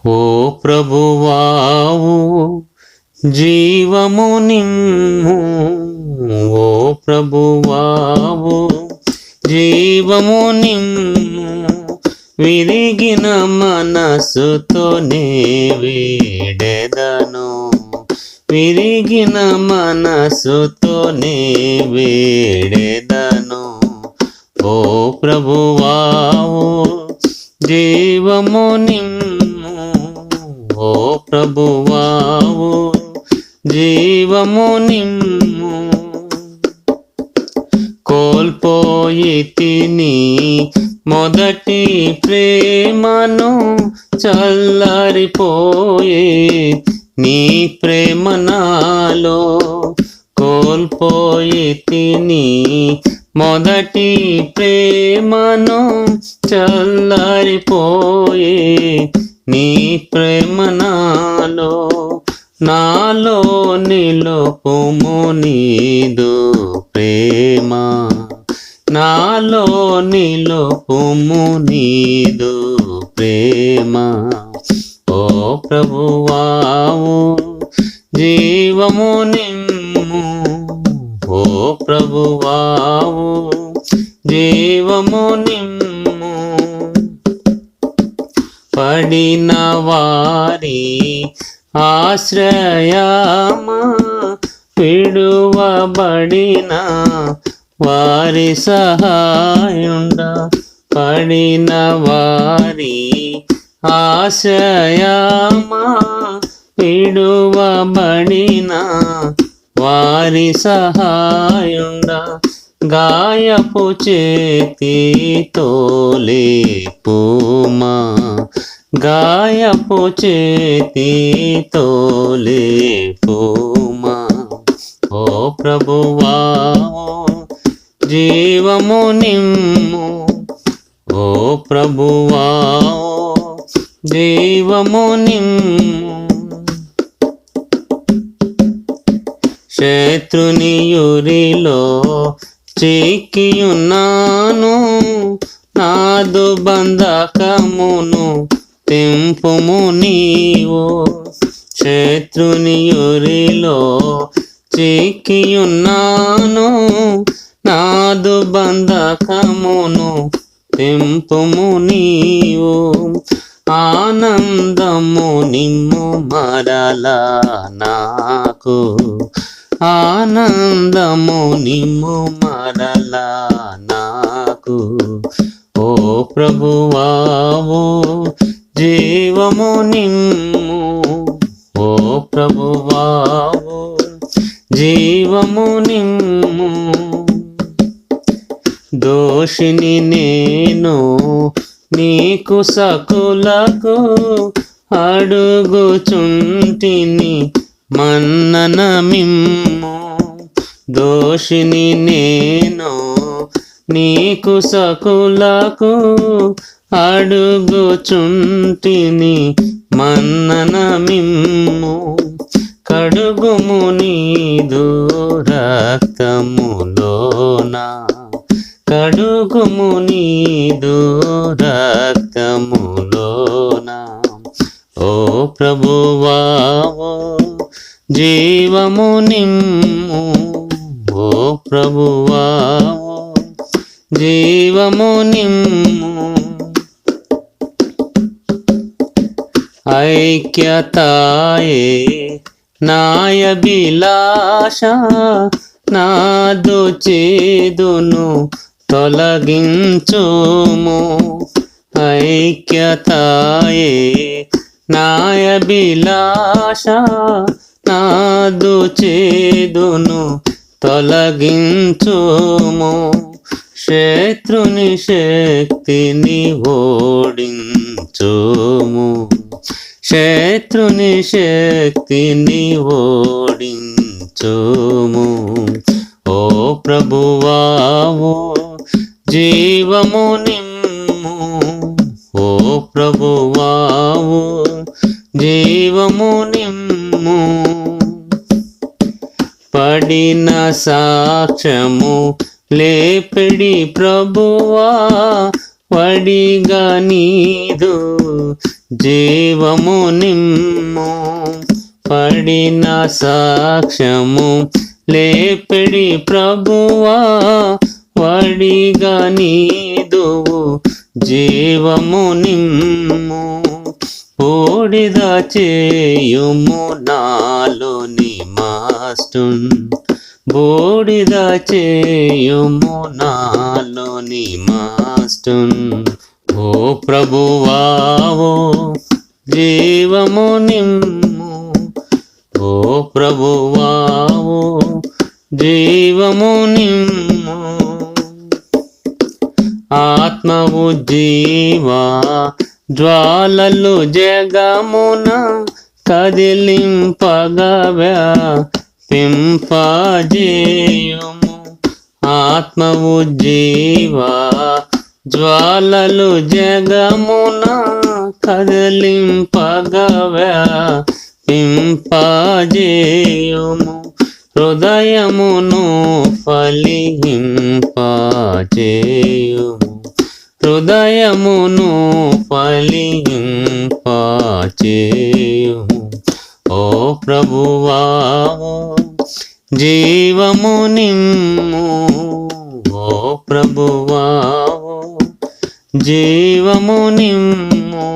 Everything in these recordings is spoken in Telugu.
ఓ ప్రభువావు జీవము నిమ్ము, ఓ ప్రభువావు జీవము నిమ్ము, విరిగిన మనసుతోనే వేడెదను, విరిగిన మనసుతోనే వేడెదను. ఓ ప్రభువావు జీవము నిమ్ము, ఓ ప్రభువావు జీవము నిమ్ము. కోల్పోయితిని మొదటి ప్రేమను, చల్లారిపోయే నీ ప్రేమ నాలో. కోల్పోయితిని మొదటి ప్రేమను, చల్లారిపోయే నీ ప్రేమ నాలో. నాలో నిలుపుము నీదు ప్రేమ, నాలో నిలుపుము నీదు ప్రేమ. ఓ ప్రభువావు జీవము నిమ్ము, ఓ ప్రభువావు జీవము నిమ్ము. పడిన వారి ఆశ్రయమా, విడువబడిన వారి సహాయుండా. పడిన వారి ఆశ్రయమా, విడువబడిన వారి సహాయుండా. గాయపు చేతితో లేపుమా, గాయపు చేతితో లేపుమా. ఓ ప్రభువావు జీవము నిమ్ము, ఓ ప్రభువావు జీవము నిమ్ము. శత్రుని యురిలో చిక్కియున్నాను, నాదు బంధకమును తెంపుము నీవు. శత్రుని యురిలో చిక్కియున్నాను, నాదు బంధకమును తెంపుము నీవు. ఆనందము నిమ్ము మరలా నాకు, ఆనందము నిమ్ము మరలా నాకు. ఓ ప్రభువావు జీవము నిమ్ము, ఓ ప్రభువావు జీవము నిమ్ము. దోషిని నేను నీకు సకులకు అడుగుచుంటిని మన్నన మిమ్ము. దోషిని నేను నీకు సకులకు అడుగుచుంటిని మన్నన మిమ్ము. కడుగుము నీదు రక్తములోనా, కడుగుము నీదు రక్తములోనా. ఓ ప్రభువావు జీవము నిమ్ము, ఓ ప్రభువావు జీవము నిమ్ము. ఐక్యతాయే నాయభిలాష, నాదు చేదును తొలగించుము. ఐక్యతాయే నాయభిలాష, నాదు చేదును తొలగించుము. శత్రుని శక్తిని ఓడించుము, శత్రుని శక్తిని ఓడించుము. ఓ ప్రభువావు జీవము నిమ్ము, ఓ ప్రభువావు జీవము నిమ్ము. పడిన సాక్ష్యము లేపిడి ప్రభువా, వడిగా నీదు జీవము నిమ్ము. పడిన సాక్ష్యము లేపిడి ప్రభువా, వడిగా నీదువు జీవము నిమ్ము. బూడిద చేయుము నాలోని మాస్టున్, బూడిద చేయుము నాలోని మాస్టున్. ఓ ప్రభువావో జీవము నిమ్ము, ఓ ప్రభువావో జీవము నిమ్ము. ఆత్మవు జీవా జ్వాలలు జగమున కదిలింపగా వ్యాపింపజేయుము. ఆత్మవు జీవా జ్వాలలు జగమున కదిలింపగా వ్యాపింపజేయుము. హృదయమును ఫలింపజేయుము, హృదయమును ఫలింపజేయుము. ఓ ప్రభువావో జీవము నిమ్ము, ఓ ప్రభువావో జీవము నిమ్ము.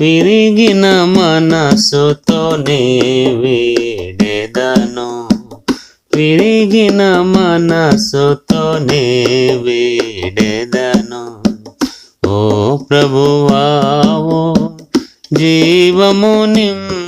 విరిగిన మనసుతోనే వేడెదను, విరిగిన మనసుతోనే వేడెదను. ఓ ప్రభువావో జీవము నిమ్ము,